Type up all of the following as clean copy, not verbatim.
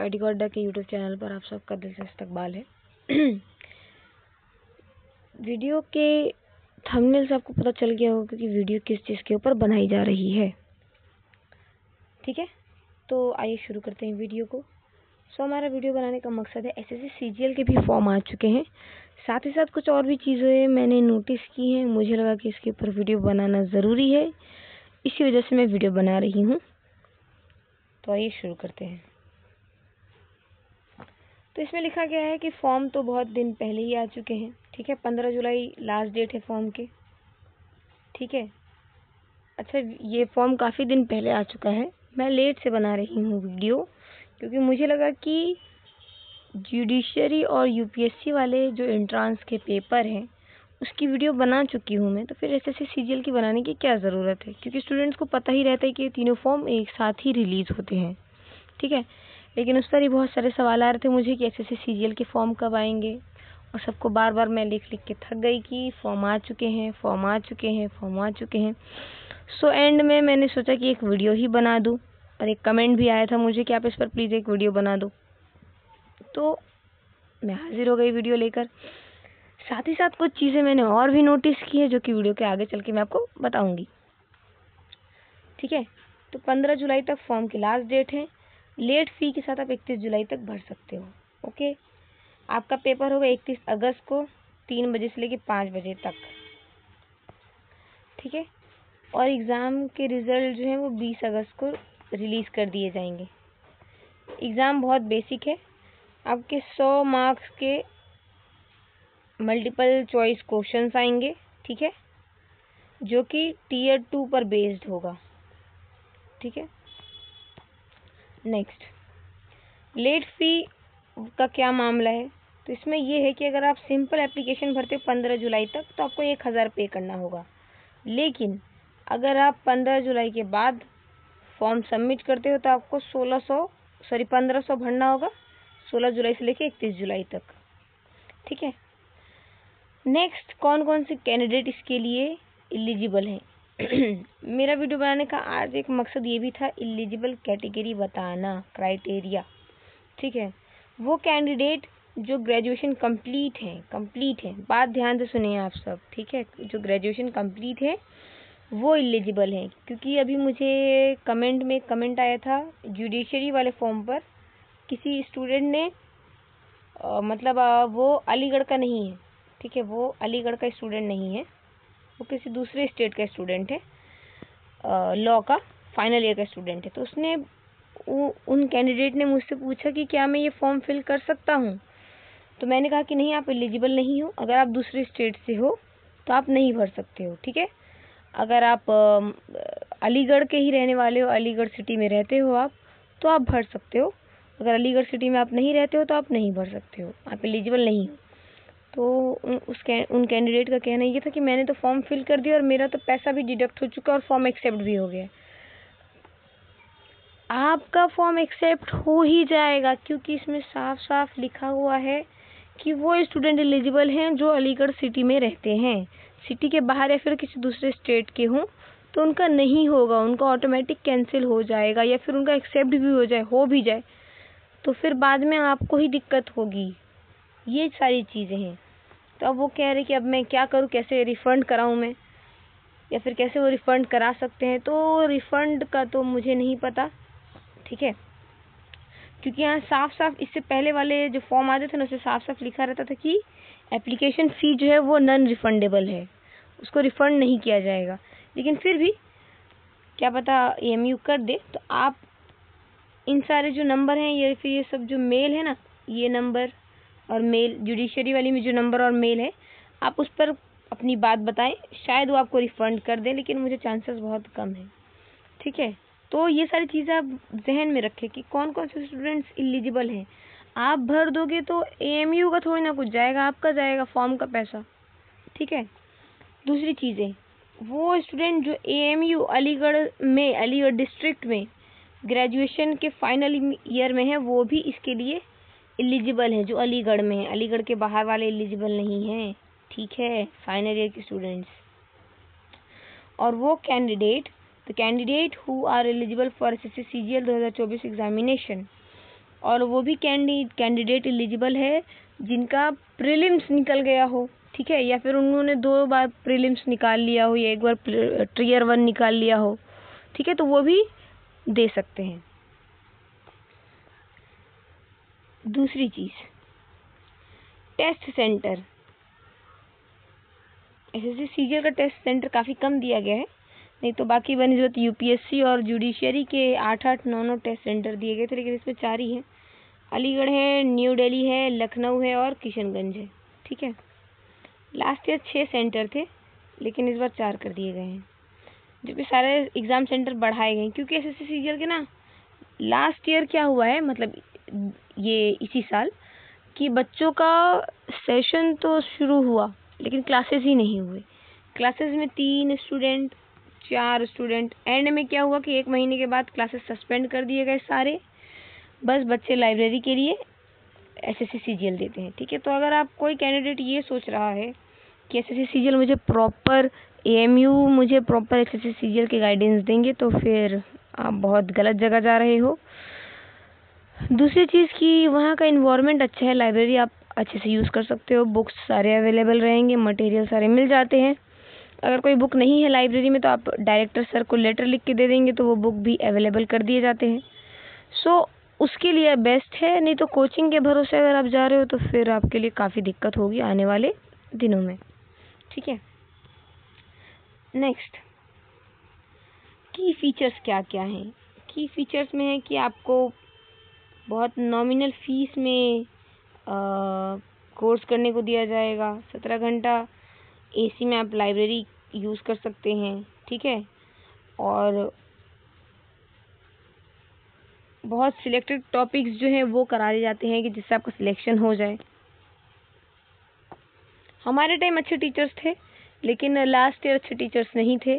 IT अड्डा के YouTube channel पर आप सबका दिल से इस्तकबाल है। वीडियो के थंबनेल से आपको पता चल गया होगा कि वीडियो किस चीज़ के ऊपर बनाई जा रही है। ठीक है, तो आइए शुरू करते हैं वीडियो को। हमारा वीडियो बनाने का मकसद है, एसएससी सीजीएल के भी फॉर्म आ चुके हैं, साथ ही साथ कुछ और भी चीज़ें मैंने नोटिस की हैं। मुझे लगा कि इसके ऊपर वीडियो बनाना ज़रूरी है, इसी वजह से मैं वीडियो बना रही हूँ। तो आइए शुरू करते हैं। तो इसमें लिखा गया है कि फॉर्म तो बहुत दिन पहले ही आ चुके हैं। ठीक है, 15 जुलाई लास्ट डेट है फॉर्म के। ठीक है, अच्छा, ये फॉर्म काफ़ी दिन पहले आ चुका है। मैं लेट से बना रही हूँ वीडियो, क्योंकि मुझे लगा कि जुडिशरी और यूपीएससी वाले जो एंट्रांस के पेपर हैं उसकी वीडियो बना चुकी हूँ मैं, तो फिर एसएससी सीजीएल की बनाने की क्या ज़रूरत है, क्योंकि स्टूडेंट्स को पता ही रहता है कि ये तीनों फॉर्म एक साथ ही रिलीज़ होते हैं। ठीक है, लेकिन उस पर ही बहुत सारे सवाल आ रहे थे मुझे कि एसएससी सीजीएल के फॉर्म कब आएंगे, और सबको बार बार मैं लिख लिख के थक गई कि फॉर्म आ चुके हैं, फॉर्म आ चुके हैं, फॉर्म आ चुके हैं। सो एंड में मैंने सोचा कि एक वीडियो ही बना दूँ, और एक कमेंट भी आया था मुझे कि आप इस पर प्लीज़ एक वीडियो बना दो। तो मैं हाजिर हो गई वीडियो लेकर। साथ ही साथ कुछ चीज़ें मैंने और भी नोटिस की है, जो कि वीडियो के आगे चल के मैं आपको बताऊंगी। ठीक है, तो 15 जुलाई तक फॉर्म की लास्ट डेट है। लेट फी के साथ आप 31 जुलाई तक भर सकते हो। ओके, आपका पेपर होगा 31 अगस्त को 3 बजे से लेकर 5 बजे तक। ठीक है, और एग्ज़ाम के रिज़ल्ट जो हैं वो 20 अगस्त को रिलीज़ कर दिए जाएंगे। एग्ज़ाम बहुत बेसिक है। आपके 100 मार्क्स के मल्टीपल चॉइस क्वेश्चंस आएंगे। ठीक है, जो कि टीयर 2 पर बेस्ड होगा। ठीक है, नेक्स्ट, लेट फी का क्या मामला है। तो इसमें ये है कि अगर आप सिंपल एप्लीकेशन भरते हो 15 जुलाई तक तो आपको 1000 पे करना होगा, लेकिन अगर आप 15 जुलाई के बाद फॉर्म सबमिट करते हो तो आपको 1500 भरना होगा, 16 जुलाई से लेकर 31 जुलाई तक। ठीक है, नेक्स्ट, कौन कौन से कैंडिडेट इसके लिए एलिजिबल हैं। मेरा वीडियो बनाने का आज एक मकसद ये भी था, एलिजिबल कैटेगरी बताना, क्राइटेरिया। ठीक है, वो कैंडिडेट जो ग्रेजुएशन कंप्लीट है, बात ध्यान से सुनिए आप सब। ठीक है, जो ग्रेजुएशन कंप्लीट है वो एलिजिबल है, क्योंकि अभी मुझे कमेंट में कमेंट आया था जुडिशरी वाले फॉर्म पर, किसी स्टूडेंट ने वो अलीगढ़ का नहीं है। ठीक है, वो अलीगढ़ का स्टूडेंट नहीं है, वो किसी दूसरे स्टेट का स्टूडेंट है, लॉ का फाइनल ईयर का स्टूडेंट है। तो उसने उन कैंडिडेट ने मुझसे पूछा कि क्या मैं ये फॉर्म फिल कर सकता हूँ। तो मैंने कहा कि नहीं, आप एलिजिबल नहीं हो। अगर आप दूसरे स्टेट से हो तो आप नहीं भर सकते हो। ठीक है, अगर आप अलीगढ़ के ही रहने वाले हो, अलीगढ़ सिटी में रहते हो आप, तो आप भर सकते हो। अगर अलीगढ़ सिटी में आप नहीं रहते हो तो आप नहीं भर सकते हो, आप एलिजिबल नहीं हो। तो उन कैंडिडेट का कहना ये था कि मैंने तो फॉर्म फिल कर दिया और मेरा तो पैसा भी डिडक्ट हो चुका और फॉर्म एक्सेप्ट भी हो गया। आपका फॉर्म एक्सेप्ट हो ही जाएगा, क्योंकि इसमें साफ साफ लिखा हुआ है कि वो स्टूडेंट एलिजिबल हैं जो अलीगढ़ सिटी में रहते हैं। सिटी के बाहर या फिर किसी दूसरे स्टेट के हों तो उनका नहीं होगा, उनका ऑटोमेटिक कैंसिल हो जाएगा, या फिर उनका एक्सेप्ट भी हो भी जाए तो फिर बाद में आपको ही दिक्कत होगी। ये सारी चीज़ें हैं। तो अब वो कह रहे कि अब मैं क्या करूँ, कैसे रिफ़ंड कराऊँ मैं, या फिर कैसे वो रिफ़ंड करा सकते हैं। तो रिफ़ंड का तो मुझे नहीं पता। ठीक है, क्योंकि यहाँ साफ साफ इससे पहले वाले जो फॉर्म आते थे ना उसमें साफ साफ लिखा रहता था कि एप्लीकेशन फ़ी जो है वो नॉन रिफंडेबल है, उसको रिफ़ंड नहीं किया जाएगा। लेकिन फिर भी क्या पता एएमयू कर दे। तो आप इन सारे जो नंबर हैं, ये फिर ये सब जो मेल है ना, ये नंबर और मेल, जुडिशरी वाली में जो नंबर और मेल है, आप उस पर अपनी बात बताएं, शायद वो आपको रिफ़ंड कर दें, लेकिन मुझे चांसेस बहुत कम है। ठीक है, तो ये सारी चीज़ें आप जहन में रखें कि कौन कौन से स्टूडेंट्स एलिजिबल हैं। आप भर दोगे तो एएमयू का थोड़ी ना कुछ जाएगा, आपका जाएगा फॉर्म का पैसा। ठीक है, दूसरी चीज़ें, वो स्टूडेंट जो एएमयू अलीगढ़ डिस्ट्रिक्ट में ग्रेजुएशन के फाइनल ईयर में है, वो भी इसके लिए एलिजिबल है, जो अलीगढ़ में है। अलीगढ़ के बाहर वाले एलिजिबल नहीं हैं। ठीक है, फाइनल ईयर के स्टूडेंट्स। और वो candidate, the candidate who are eligible for SSC CGL 2024 examination और वो भी कैंडिडेट एलिजिबल है जिनका प्रीलिम्स निकल गया हो, ठीक है, या फिर उन्होंने 2 बार प्रीलिम्स निकाल लिया हो या 1 बार टियर 1 निकाल लिया हो, ठीक है, तो वो भी दे सकते हैं। दूसरी चीज, टेस्ट सेंटर। एसएससी सीजीएल का टेस्ट सेंटर काफ़ी कम दिया गया है, नहीं तो बाकी बनस्बत यूपीएससी और जुडिशियरी के 8-8, 9-9 टेस्ट सेंटर दिए गए थे, लेकिन इसमें 4 ही हैं। अलीगढ़ है, न्यू दिल्ली है, लखनऊ है और किशनगंज है, ठीक है। लास्ट ईयर 6 सेंटर थे, लेकिन इस बार 4 कर दिए गए हैं, जो कि सारे एग्ज़ाम सेंटर बढ़ाए गए हैं, क्योंकि एसएससी सीजीएल के ना लास्ट ईयर क्या हुआ है, मतलब ये इसी साल कि बच्चों का सेशन तो शुरू हुआ लेकिन क्लासेस ही नहीं हुए। क्लासेस में 3 स्टूडेंट, 4 स्टूडेंट, एंड में क्या हुआ कि 1 महीने के बाद क्लासेस सस्पेंड कर दिए गए सारे, बस बच्चे लाइब्रेरी के लिए एसएससी सीजीएल देते हैं, ठीक है। तो अगर आप कोई कैंडिडेट ये सोच रहा है कि एसएससी सीजीएल मुझे प्रॉपर एएमयू मुझे प्रॉपर एसएससी सीजीएल के गाइडेंस देंगे, तो फिर आप बहुत गलत जगह जा रहे हो। दूसरी चीज़ कि वहाँ का इन्वायरमेंट अच्छा है, लाइब्रेरी आप अच्छे से यूज़ कर सकते हो, बुक्स सारे अवेलेबल रहेंगे, मटेरियल सारे मिल जाते हैं। अगर कोई बुक नहीं है लाइब्रेरी में तो आप डायरेक्टर सर को लेटर लिख के दे देंगे तो वो बुक भी अवेलेबल कर दिए जाते हैं। सो उसके लिए बेस्ट है, नहीं तो कोचिंग के भरोसे अगर आप जा रहे हो तो फिर आपके लिए काफ़ी दिक्कत होगी आने वाले दिनों में, ठीक है। नेक्स्ट, की फीचर्स क्या क्या हैं। की फीचर्स में है कि आपको बहुत नॉमिनल फीस में कोर्स करने को दिया जाएगा। 17 घंटा एसी में आप लाइब्रेरी यूज़ कर सकते हैं, ठीक है। और बहुत सिलेक्टेड टॉपिक्स जो हैं वो कराए जाते हैं कि जिससे आपका सिलेक्शन हो जाए। हमारे टाइम अच्छे टीचर्स थे, लेकिन लास्ट ईयर अच्छे टीचर्स नहीं थे।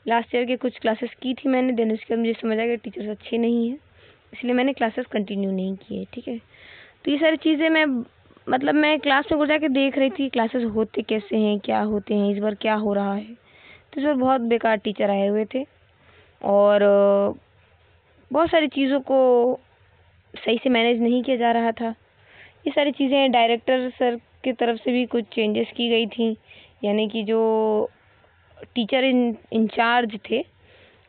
लास्ट ईयर के कुछ क्लासेस की थी मैंने, देन उसके बाद मुझे समझ आया कि टीचर्स अच्छे नहीं हैं, इसलिए मैंने क्लासेस कंटिन्यू नहीं किए, ठीक है। तो ये सारी चीज़ें मैं क्लास में घुस जाके देख रही थी क्लासेस होते कैसे हैं, क्या होते हैं, इस बार क्या हो रहा है। तो इस बार बहुत बेकार टीचर आए हुए थे और बहुत सारी चीज़ों को सही से मैनेज नहीं किया जा रहा था। ये सारी चीज़ें डायरेक्टर सर की तरफ से भी कुछ चेंजेस की गई थी, यानी कि जो टीचर इंचार्ज थे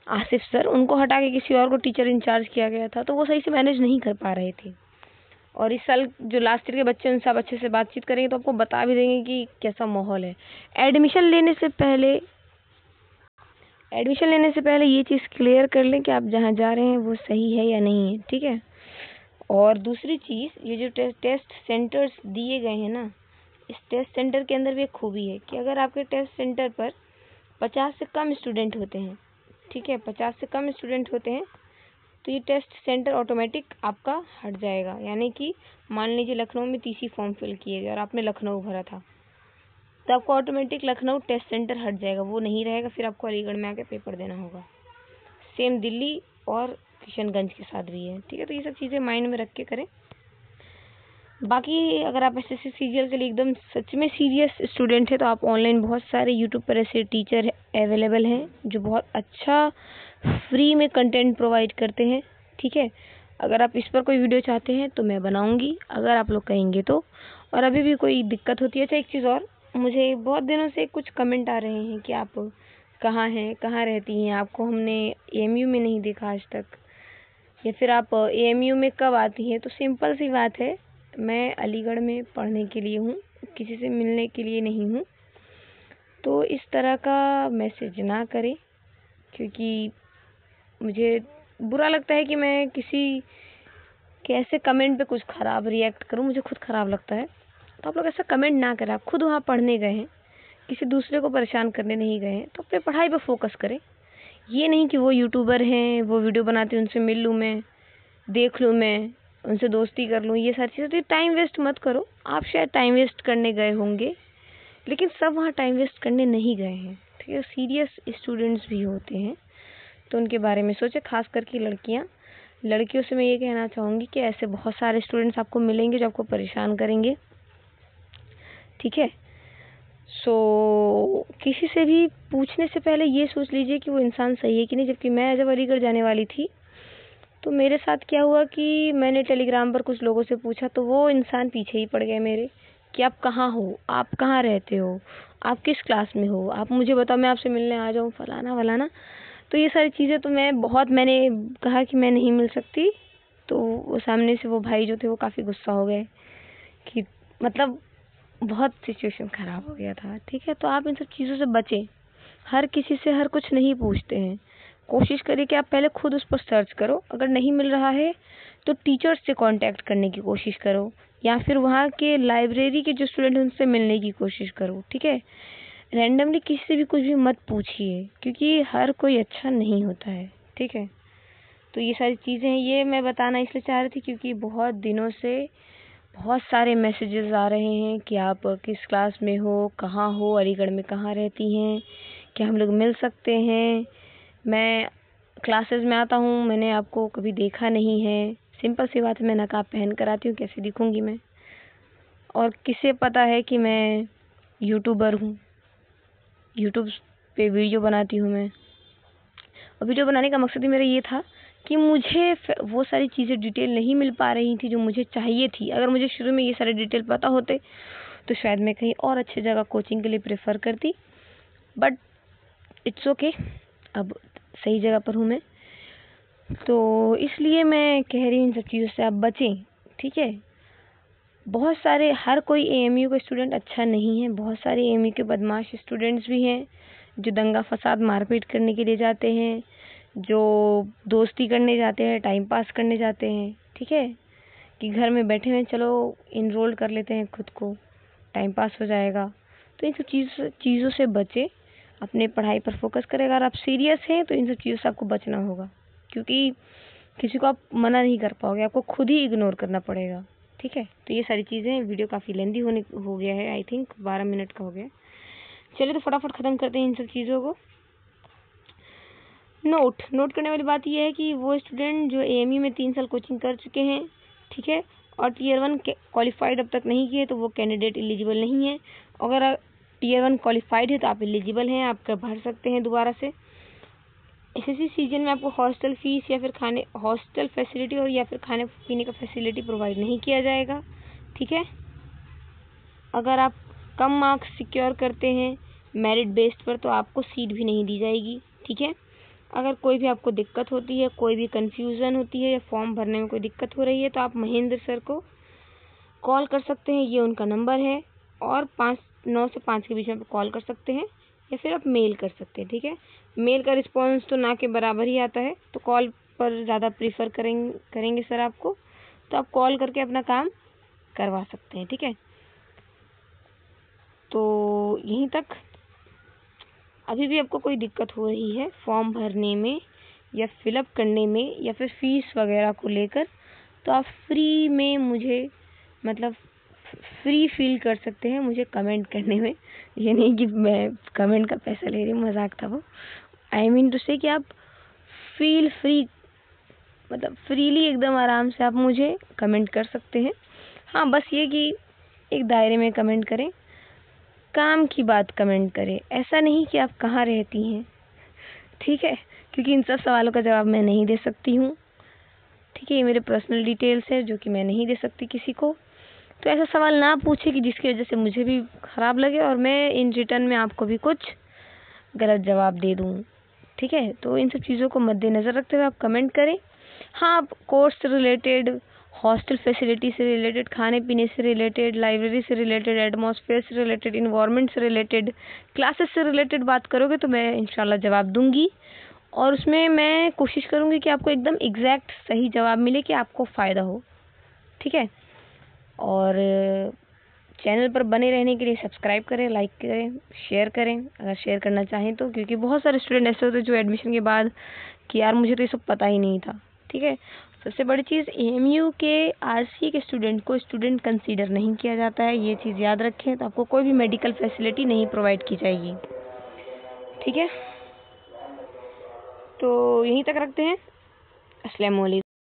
आसिफ सर, उनको हटा के किसी और को टीचर इंचार्ज किया गया था, तो वो सही से मैनेज नहीं कर पा रहे थे। और इस साल जो लास्ट ईयर के बच्चे उनसे आप अच्छे से बातचीत करेंगे तो आपको बता भी देंगे कि कैसा माहौल है। एडमिशन लेने से पहले ये चीज़ क्लियर कर लें कि आप जहाँ जा रहे हैं वो सही है या नहीं है, ठीक है। और दूसरी चीज़, ये जो टेस्ट सेंटर्स दिए गए हैं ना, इस टेस्ट सेंटर के अंदर भी एक खूबी है कि अगर आपके टेस्ट सेंटर पर 50 से कम स्टूडेंट होते हैं, ठीक है, 50 से कम स्टूडेंट होते हैं, तो ये टेस्ट सेंटर ऑटोमेटिक आपका हट जाएगा। यानी कि मान लीजिए लखनऊ में 30 फॉर्म फिल किए गए और आपने लखनऊ भरा था, तो आपको ऑटोमेटिक लखनऊ टेस्ट सेंटर हट जाएगा, वो नहीं रहेगा, फिर आपको अलीगढ़ में आके पेपर देना होगा। सेम दिल्ली और किशनगंज के साथ भी है, ठीक है। तो ये सब चीज़ें माइंड में रख के करें। बाकी अगर आप एसएससी सीजीएल के लिए एकदम सच में सीरियस स्टूडेंट है तो आप ऑनलाइन बहुत सारे यूट्यूब पर ऐसे टीचर अवेलेबल हैं जो बहुत अच्छा फ्री में कंटेंट प्रोवाइड करते हैं, ठीक है। अगर आप इस पर कोई वीडियो चाहते हैं तो मैं बनाऊंगी, अगर आप लोग कहेंगे तो। और अभी भी कोई दिक्कत होती है, अच्छा एक चीज़ और, मुझे बहुत दिनों से कुछ कमेंट आ रहे हैं कि आप कहाँ हैं, कहाँ रहती हैं, आपको हमने एएमयू में नहीं देखा आज तक, या फिर आप एएमयू में कब आती हैं। तो सिंपल सी बात है, मैं अलीगढ़ में पढ़ने के लिए हूँ, किसी से मिलने के लिए नहीं हूँ। तो इस तरह का मैसेज ना करें, क्योंकि मुझे बुरा लगता है कि मैं किसी के ऐसे कमेंट पे कुछ ख़राब रिएक्ट करूँ, मुझे खुद ख़राब लगता है। तो आप लोग ऐसा कमेंट ना करें, आप खुद वहाँ पढ़ने गए हैं, किसी दूसरे को परेशान करने नहीं गए हैं, तो अपने पढ़ाई पे फोकस करें। ये नहीं कि वो यूट्यूबर हैं, वो वीडियो बनाते हैं, उनसे मिल लूँ मैं, देख लूँ मैं, उनसे दोस्ती कर लूँ, ये सारी चीज़ें। तो टाइम वेस्ट मत करो। आप शायद टाइम वेस्ट करने गए होंगे, लेकिन सब वहाँ टाइम वेस्ट करने नहीं गए हैं, ठीक है। सीरियस स्टूडेंट्स भी होते हैं, तो उनके बारे में सोचें। खास करके लड़कियों से मैं ये कहना चाहूँगी कि ऐसे बहुत सारे स्टूडेंट्स आपको मिलेंगे जो आपको परेशान करेंगे, ठीक है। सो किसी से भी पूछने से पहले ये सोच लीजिए कि वो इंसान सही है कि नहीं। जबकि मैं जब अलीगढ़ जाने वाली थी तो मेरे साथ क्या हुआ कि मैंने टेलीग्राम पर कुछ लोगों से पूछा, तो वो इंसान पीछे ही पड़ गए मेरे कि आप कहाँ हो, आप कहाँ रहते हो, आप किस क्लास में हो, आप मुझे बताओ, मैं आपसे मिलने आ जाऊँ, फलाना वलाना। तो ये सारी चीज़ें तो मैंने कहा कि मैं नहीं मिल सकती। तो वो सामने से वो भाई जो थे वो काफ़ी गुस्सा हो गए कि मतलब बहुत सिचुएशन ख़राब हो गया था। ठीक है, तो आप इन सब चीज़ों से बचें। हर किसी से हर कुछ नहीं पूछते हैं। कोशिश करिए कि आप पहले खुद उस पर सर्च करो। अगर नहीं मिल रहा है तो टीचर्स से कांटेक्ट करने की कोशिश करो, या फिर वहाँ के लाइब्रेरी के जो स्टूडेंट हैं उनसे मिलने की कोशिश करो। ठीक है, रैंडमली किसी से भी कुछ भी मत पूछिए, क्योंकि हर कोई अच्छा नहीं होता है। ठीक है, तो ये सारी चीज़ें हैं, ये मैं बताना इसलिए चाह रही थी क्योंकि बहुत दिनों से बहुत सारे मैसेजेस आ रहे हैं कि आप किस क्लास में हो, कहाँ हो, अलीगढ़ में कहाँ रहती हैं, क्या हम लोग मिल सकते हैं। मैं क्लासेस में आता हूँ, मैंने आपको कभी देखा नहीं है। सिंपल सी बात है, मैं नकाब पहन कर आती हूँ, कैसे दिखूंगी मैं। और किसे पता है कि मैं यूट्यूबर हूँ, यूट्यूब पे वीडियो बनाती हूँ मैं। और वीडियो बनाने का मकसद ही मेरा ये था कि मुझे वो सारी चीज़ें डिटेल नहीं मिल पा रही थी जो मुझे चाहिए थी। अगर मुझे शुरू में ये सारे डिटेल पता होते तो शायद मैं कहीं और अच्छी जगह कोचिंग के लिए प्रेफर करती, बट इट्स ओके, अब सही जगह पर हूँ मैं। तो इसलिए मैं कह रही हूँ इन सब चीज़ों से आप बचें। ठीक है, बहुत सारे, हर कोई एएमयू का स्टूडेंट अच्छा नहीं है। बहुत सारे एएमयू के बदमाश स्टूडेंट्स भी हैं जो दंगा फसाद मारपीट करने के लिए जाते हैं, जो दोस्ती करने जाते हैं, टाइम पास करने जाते हैं। ठीक है, कि घर में बैठे हुए चलो इनरोल कर लेते हैं खुद को, टाइम पास हो जाएगा। तो इन सब चीज़ों से बचे, अपने पढ़ाई पर फोकस करें। अगर आप सीरियस हैं तो इन सब चीज़ों से आपको बचना होगा, क्योंकि किसी को आप मना नहीं कर पाओगे, आपको खुद ही इग्नोर करना पड़ेगा। ठीक है, तो ये सारी चीज़ें, वीडियो काफ़ी लेंदी हो गया है, आई थिंक 12 मिनट का हो गया। चलिए तो फटाफट ख़त्म करते हैं इन सब चीज़ों को। नोट करने वाली बात यह है कि वो स्टूडेंट जो एएमयू में 3 साल कोचिंग कर चुके हैं, ठीक है, और टीयर 1 क्वालिफाइड अब तक नहीं किए, तो वो कैंडिडेट एलिजिबल नहीं है। अगर टीयर 1 क्वालिफाइड है तो आप एलिजिबल हैं, आप भर सकते हैं दोबारा से। एसएससी सीजन में आपको हॉस्टल फीस या फिर हॉस्टल फैसिलिटी और या फिर खाने पीने का फैसिलिटी प्रोवाइड नहीं किया जाएगा। ठीक है, अगर आप कम मार्क्स सिक्योर करते हैं मेरिट बेस्ड पर तो आपको सीट भी नहीं दी जाएगी। ठीक है, अगर कोई भी आपको दिक्कत होती है, कोई भी कंफ्यूजन होती है या फॉर्म भरने में कोई दिक्कत हो रही है, तो आप महेंद्र सर को कॉल कर सकते हैं, ये उनका नंबर है। और 9 से 5 के बीच में आप कॉल कर सकते हैं या फिर आप मेल कर सकते हैं। ठीक है, मेल का रिस्पॉन्स तो ना के बराबर ही आता है, तो कॉल पर ज़्यादा प्रीफर करेंगे सर आपको, तो आप कॉल करके अपना काम करवा सकते हैं। ठीक है, तो यहीं तक। अभी भी आपको कोई दिक्कत हो रही है फॉर्म भरने में या फिलअप करने में या फिर फीस वगैरह को लेकर, तो आप फ्री में मुझे मतलब फ्री फील कर सकते हैं मुझे कमेंट करने में। ये नहीं कि मैं कमेंट का पैसा ले रही हूँ, मजाक था वो। आई मीन टू से कि आप फील फ्री, मतलब फ्रीली एकदम आराम से आप मुझे कमेंट कर सकते हैं। हाँ, बस ये कि एक दायरे में कमेंट करें, काम की बात कमेंट करें, ऐसा नहीं कि आप कहाँ रहती हैं। ठीक है, क्योंकि इन सब सवालों का जवाब मैं नहीं दे सकती हूँ। ठीक है, ये मेरे पर्सनल डिटेल्स है जो कि मैं नहीं दे सकती किसी को। तो ऐसा सवाल ना पूछे कि जिसकी वजह से मुझे भी खराब लगे और मैं इन रिटर्न में आपको भी कुछ गलत जवाब दे दूँ। ठीक है, तो इन सब चीज़ों को मद्देनज़र रखते हुए आप कमेंट करें। हाँ, आप कोर्स से रिलेटेड, हॉस्टल फैसिलिटी से रिलेटेड, खाने पीने से रिलेटेड, लाइब्रेरी से रिलेटेड, एटमॉस्फेयर से रिलेटेड, इन्वायरमेंट से रिलेटेड, क्लासेस से रिलेटेड बात करोगे तो मैं इंशाल्लाह जवाब दूंगी, और उसमें मैं कोशिश करूंगी कि आपको एकदम एग्जैक्ट सही जवाब मिले कि आपको फ़ायदा हो। ठीक है, और चैनल पर बने रहने के लिए सब्सक्राइब करें, लाइक करें, शेयर करें अगर शेयर करना चाहें तो, क्योंकि बहुत सारे स्टूडेंट ऐसे होते हैं जो एडमिशन के बाद कि यार मुझे तो ये सब पता ही नहीं था। ठीक है, सबसे बड़ी चीज़ एएमयू के आरसी के स्टूडेंट को स्टूडेंट कंसीडर नहीं किया जाता है, ये चीज़ याद रखें। तो आपको कोई भी मेडिकल फैसिलिटी नहीं प्रोवाइड की जाएगी। ठीक है, तो यहीं तक रखते हैं। अस्सलाम वालेकुम।